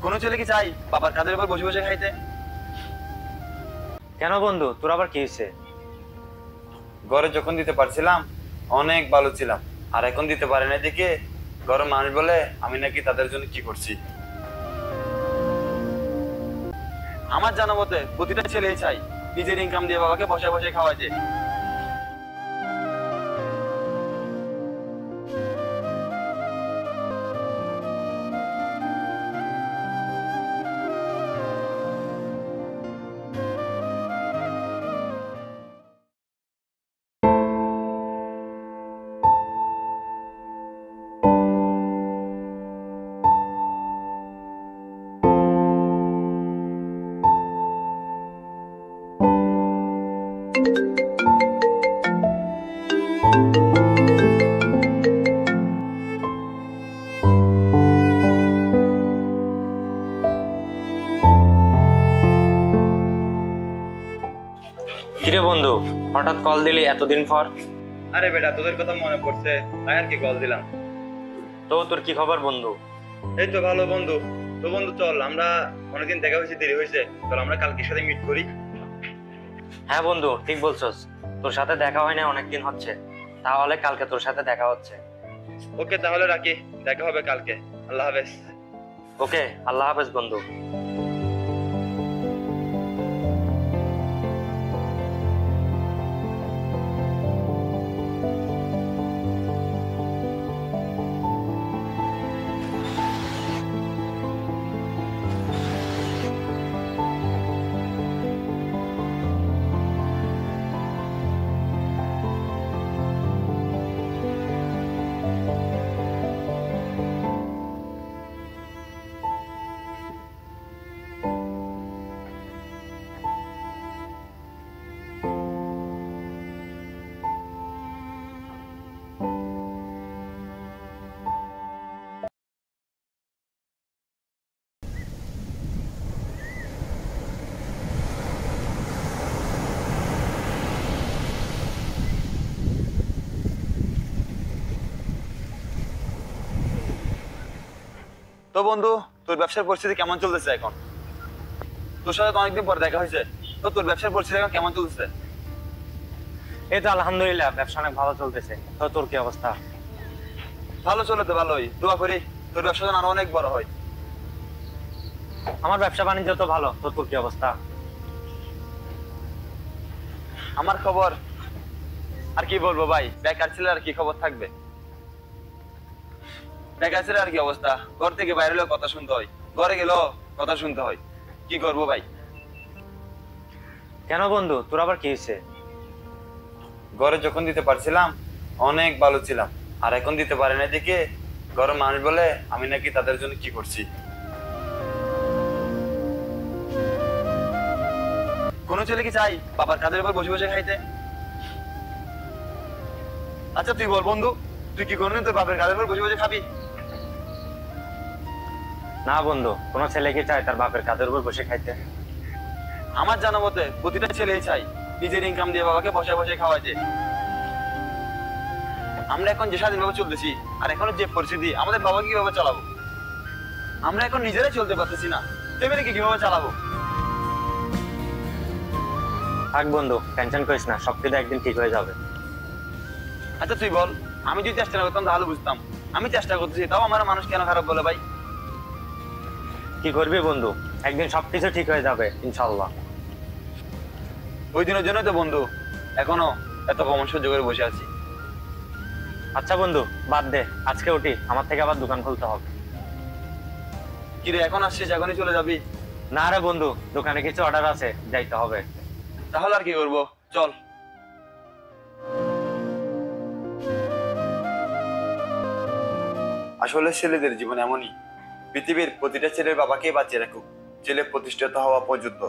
কোনো ছেলে কি চাই বাবার কাঁধের উপর বসে বসে খাইতে? কেন বন্ধু, তোর আবার কি হয়েছে? ঘরে যখন দিতে পারছিলাম অনেক ভালো ছিলাম, আর এখন দিতে পারে না দেখে ঘরের মানুষ বলে আমি নাকি তাদের জন্য কি করছি। আমার জানা মতে প্রতিটা ছেলেই চাই নিজের ইনকাম দিয়ে বাবাকে বসে বসে খাওয়াইতে। কিরে বন্ধু, হঠাৎ কল দিলি এতদিন পর? আরে বেটা, তোদের কথা মনে পড়ছে তাই আর কি কল দিলাম। তো তোর কি খবর বন্ধু? এই তো ভালো বন্ধু। তো বন্ধু চল, আমরা অনেকদিন দেখা হয়েছে, দেরি হয়েছে, চল আমরা কালকে সাথে মিট করি। হ্যাঁ বন্ধু, ঠিক বলছস। তোর সাথে দেখা হয় না অনেকদিন হচ্ছে, তাহলে কালকে তোর সাথে দেখা হচ্ছে। ওকে তাহলে রাখি, দেখা হবে কালকে। আল্লাহ হাফেজ। ওকে, আল্লাহ হাফেজ বন্ধু। তো বন্ধু, তোর ব্যবসার পরিস্থিতি কেমন চলতেছে এখন? তোর সাথে তো অনেকদিন পর দেখা হয়েছে, তো তোর ব্যবসার পরিস্থিতি এখন কেমন চলতেছে? এই তো আলহামদুলিল্লাহ, ব্যবসা অনেক ভালো চলতেছে। তো তোর কি অবস্থা? ভালো চলে তো ভালোই, দোয়া করি তোর ব্যবসা যেন আরো অনেক বড় হয়। আমার ব্যবসা বাণিজ্য তো ভালো। তো তোর কি অবস্থা? আমার খবর আর কি বলবো ভাই, বেকার ছেলে আর কি খবর থাকবে। বেকার ছেলে আর কি অবস্থা, ঘর থেকে বাইরে হলেও কথা শুনতে হয়, ঘরে গেলেও কথা শুনতে হয়, কি করবো ভাই। কেন বন্ধু, তোর আবার কি হয়েছে? ঘরে যখন দিতে পারছিলাম অনেক ভালো ছিলাম, আর এখন দিতে পারে না দেখে ঘরের মানুষ বলে আমি নাকি তাদের জন্য কি করছি। কোনো ছেলে কি চাই বাবার কাঁধের উপর বসে বসে খাইতে? আচ্ছা তুই বল বন্ধু, তুই কি কোনোদিন তোর বাপের কাঁধের উপর বসে বসে খাবি? না বন্ধু, কোনো ছেলে কি চায় তার বাপের কাঁধের উপর বসে খাইতে? আমার জানা মতে প্রতিটা ছেলেই চাই নিজের ইনকাম দিয়ে বাবাকে বসে বসে খাওয়াইতে। আমরা এখন যে স্বাধীনভাবে চলতেছি, আর এখন যে পরিস্থিতি, আমাদের বাবাকে কিভাবে চালাবো? আমরা এখন নিজেরাই চলতে পারতেছি না, ফ্যামিলিকে কিভাবে চালাবো? থাক বন্ধু, টেনশন করিস না, সবকিছু একদিন ঠিক হয়ে যাবে। আচ্ছা তুই বল, আমি যদি চেষ্টা না করতাম তাহলে বুঝতাম। আমি চেষ্টা করতেছি, তাও আমার মানুষ কেন খারাপ বলে ভাই? কি করবি বন্ধু, একদিন সবকিছু ঠিক হয়ে যাবে ইনশাল্লাহ। ওই দিনের জন্যই তো বন্ধু এখনো এত কমন সহ্য করে বসে আছি। আচ্ছা বন্ধু, বাদ দে, আজকে উঠি, আমার থেকে আবার দোকান খুলতে হবে। কিরে এখন আসছিস, এখনই চলে যাবি? না রে বন্ধু, দোকানে কিছু অর্ডার আছে, যাইতে হবে। তাহলে আর কি করবো, চল। আসলে ছেলেদের জীবন এমনই, পৃথিবীর প্রতিটা ছেলের বাবাকেই বাঁচিয়ে রাখুক, ছেলে প্রতিষ্ঠিত হওয়া পর্যন্ত।